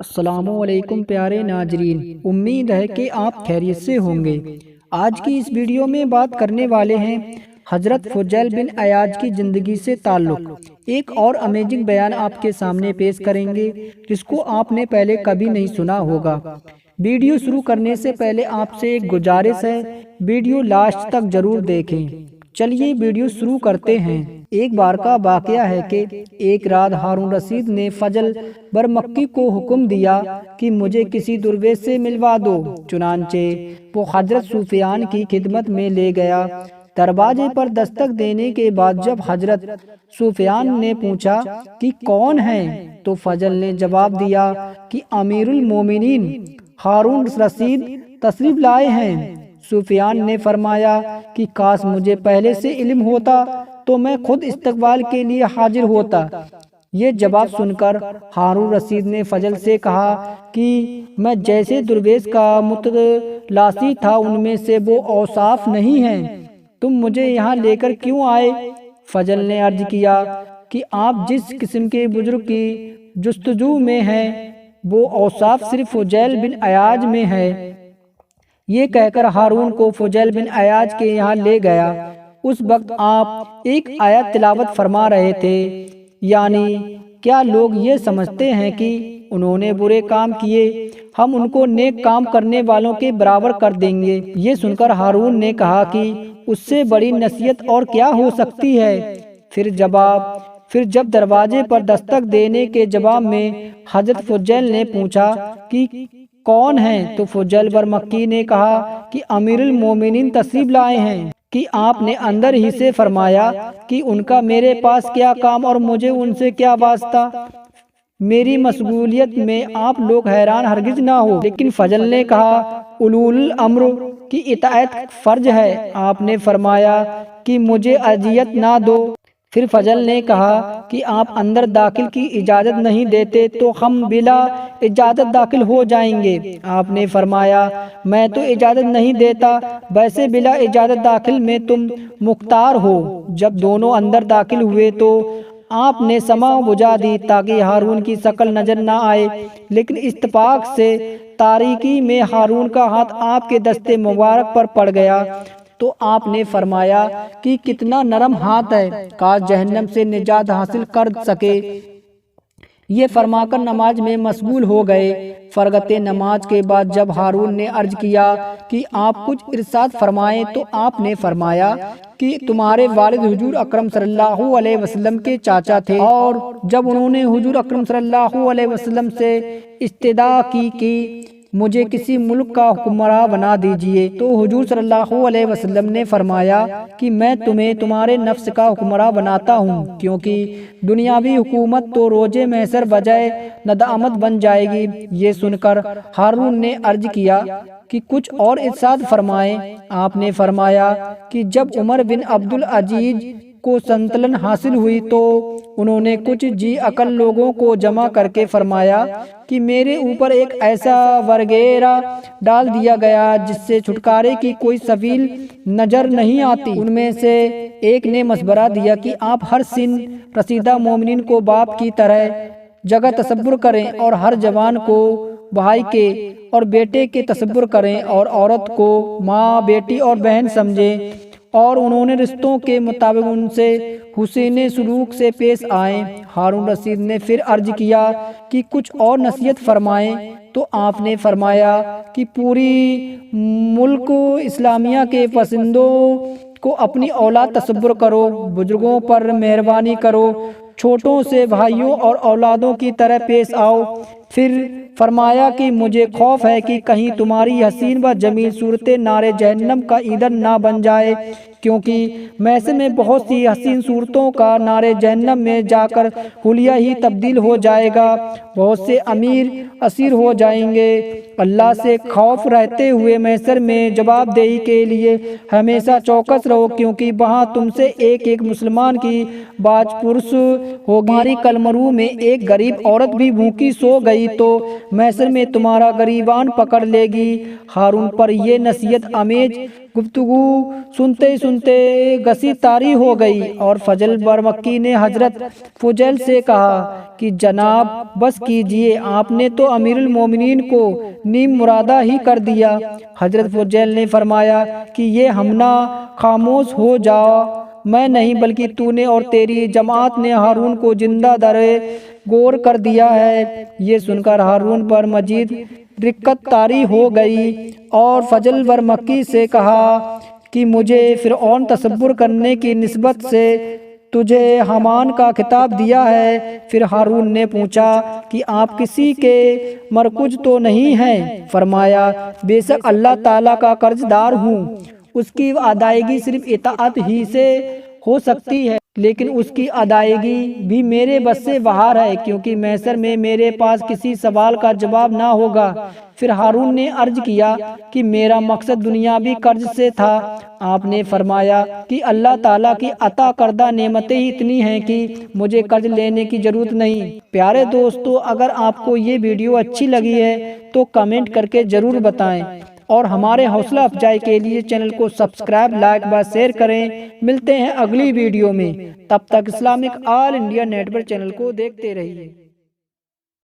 السلام علیکم پیارے ناظرین، امید ہے کہ آپ خیریت سے ہوں گے۔ آج کی اس ویڈیو میں بات کرنے والے ہیں حضرت فضیل بن عیاض کی زندگی سے تعلق ایک اور امیزنگ بیان آپ کے سامنے پیش کریں گے جس کو آپ نے پہلے کبھی نہیں سنا ہوگا۔ ویڈیو شروع کرنے سے پہلے آپ سے ایک گزارش ہے، ویڈیو لاسٹ تک ضرور دیکھیں۔ چلیے ویڈیو شروع کرتے ہیں۔ ایک بار کا واقعہ ہے کہ ایک رات ہارون رشید نے فضل برمکی کو حکم دیا کہ مجھے کسی درویش سے ملوا دو۔ چنانچہ وہ حضرت سفیان کی خدمت میں لے گیا۔ دروازے پر دستک دینے کے بعد جب حضرت سفیان نے پوچھا کہ کون ہے تو فضل نے جواب دیا کہ امیر المومنین ہارون رشید تشریف لائے ہیں۔ سفیان نے فرمایا کہ کاش مجھے پہلے سے علم ہوتا تو میں خود استقبال کے لیے حاضر ہوتا۔ یہ جواب سن کر ہارون رشید نے فضل سے کہا کہ میں جیسے درویش کا متلاسی تھا ان میں سے وہ اوصاف نہیں ہیں، تم مجھے یہاں لے کر کیوں آئے؟ فضل نے عرض کیا کہ آپ جس قسم کے بزرگ کی جستجو میں ہیں وہ اوصاف صرف فضیل بن عیاض میں ہے۔ یہ کہہ کر ہارون کو فضیل بن عیاض کے یہاں لے گیا۔ اس وقت آپ ایک آیت تلاوت فرما رہے تھے، یعنی کیا لوگ یہ سمجھتے ہیں کہ انہوں نے برے کام کیے ہم ان کو نیک کام کرنے والوں کے برابر کر دیں گے؟ یہ سن کر ہارون نے کہا کہ اس سے بڑی نصیحت اور کیا ہو سکتی ہے؟ پھر جب دروازے پر دستک دینے کے جواب میں حضرت فضیل نے پوچھا کہ کون ہیں تو فضیل برمکی نے کہا کہ امیر المومنین تشریف لائے ہیں۔ کہ آپ نے اندر ہی سے فرمایا کہ ان کا میرے پاس کیا کام اور مجھے ان سے کیا واسطہ؟ میری مشغولیت میں آپ لوگ حیران ہرگز نہ ہو۔ لیکن فضل نے کہا اولو الامر کی اطاعت فرض ہے۔ آپ نے فرمایا کہ مجھے اذیت نہ دو۔ پھر فضل نے کہا کہ آپ اندر داخل کی اجازت نہیں دیتے تو ہم بلا اجازت داخل ہو جائیں گے۔ آپ نے فرمایا میں تو اجازت نہیں دیتا، ویسے بلا اجازت داخل میں تم مختار ہو۔ جب دونوں اندر داخل ہوئے تو آپ نے شمع بجھا دی تاکہ ہارون کی شکل نظر نہ آئے، لیکن اتفاق سے تاریکی میں ہارون کا ہاتھ آپ کے دست مبارک پر پڑ گیا تو آپ نے فرمایا کہ کتنا نرم ہاتھ ہے، کاش جہنم سے نجات حاصل کر سکے۔ یہ فرما کر نماز میں مشغول ہو گئے۔ فرغت نماز کے بعد جب ہارون نے عرض کیا کہ آپ کچھ ارشاد فرمائیں تو آپ نے فرمایا کہ تمہارے والد حضور اکرم صلی اللہ علیہ وسلم کے چاچا تھے، اور جب انہوں نے حضور اکرم صلی اللہ علیہ وسلم سے استدعا کی کہ مجھے کسی ملک کا حکمراں بنا دیجئے تو حضور صلی اللہ علیہ وسلم نے فرمایا کہ میں تمہیں تمہارے نفس کا حکمراں بناتا ہوں، کیونکہ دنیاوی حکومت تو روز محشر بجائے ندامت بن جائے گی۔ یہ سن کر ہارون نے عرض کیا کہ کچھ اور ارشاد فرمائیں۔ آپ نے فرمایا کہ جب عمر بن عبدالعزیز کو سلطنت حاصل ہوئی تو انہوں نے کچھ جی عقل لوگوں کو جمع کر کے فرمایا کہ میرے اوپر ایک ایسا ورگیرہ ڈال دیا گیا جس سے چھٹکارے کی کوئی سبیل نظر نہیں آتی۔ ان میں سے ایک نے مشورہ دیا کہ آپ ہر سن رسیدہ مومنین کو باپ کی طرح جگہ تصور کریں اور ہر جوان کو بھائی کے اور بیٹے کے تصور کریں اور عورت کو ماں، بیٹی اور بہن سمجھیں، اور انہوں نے رشتوں کے مطابق ان سے حسین سلوک سے پیش آئیں۔ ہارون رشید نے پھر عرض کیا کہ کچھ اور نصیحت فرمائیں تو آپ نے فرمایا کہ پوری ملک اسلامیہ کے باشندوں کو اپنی اولاد تصور کرو، بزرگوں پر مہربانی کرو، چھوٹوں سے بھائیوں اور اولادوں کی طرح پیش آؤ۔ پھر فرمایا کہ مجھے خوف ہے کہ کہیں تمہاری حسین و جمیل صورت نار جہنم کا ایندھن نہ بن جائے، کیونکہ محشر میں بہت سی حسین صورتوں کا نار جہنم میں جا کر حلیہ ہی تبدیل ہو جائے گا، بہت سے امیر اسیر ہو جائیں گے۔ اللہ سے خوف رہتے ہوئے محشر میں جواب دہی کے لیے ہمیشہ چوکس رہو، کیونکہ وہاں تم سے ایک ایک مسلمان کی باج پرس ہوگی۔ ہماری کلمرو میں ایک غریب عورت بھی بھوکی سو گئی تو محشر میں تمہارا گریبان پکڑ لے گی۔ ہارون پر یہ نصیحت آمیز گفتگو سنتے سنتے گسی طاری ہو گئی اور فضل برمکی نے حضرت فضیل سے کہا کہ جناب بس کیجئے، آپ نے تو امیر المومنین کو نیم مرادہ ہی کر دیا۔ حضرت فضیل نے فرمایا کہ یہ ہمنا خاموش ہو جاؤ، میں نہیں بلکہ تو نے اور تیری جماعت نے ہارون کو زندہ درے گور کر دیا ہے۔ یہ سن کر ہارون پر مزید رقت طاری ہو گئی اور فضل برمکی سے کہا کہ مجھے فرعون تصور کرنے کی نسبت سے تجھے حامان کا خطاب دیا ہے۔ پھر ہارون نے پوچھا کہ آپ کسی کے مرکز تو نہیں ہیں؟ فرمایا بے شک اللہ تعالیٰ کا قرض دار ہوں، اس کی ادائیگی صرف اطاعت ہی سے ہو سکتی ہے، لیکن اس کی ادائیگی بھی میرے بس سے باہر ہے، کیونکہ محشر میں میرے پاس کسی سوال کا جواب نہ ہوگا۔ پھر ہارون نے عرض کیا کہ میرا مقصد دنیاوی قرض سے تھا۔ آپ نے فرمایا کہ اللہ تعالیٰ کی عطا کردہ نعمتیں ہی اتنی ہیں کہ مجھے قرض لینے کی ضرورت نہیں۔ پیارے دوستو، اگر آپ کو یہ ویڈیو اچھی لگی ہے تو کمنٹ کر کے ضرور بتائیں، اور ہمارے حوصلہ افزائی کے لیے چینل کو سبسکرائب، لائک و شیئر کریں۔ ملتے ہیں اگلی ویڈیو میں، تب تک اسلامک آل انڈیا نیٹ ورک چینل کو دیکھتے رہیے۔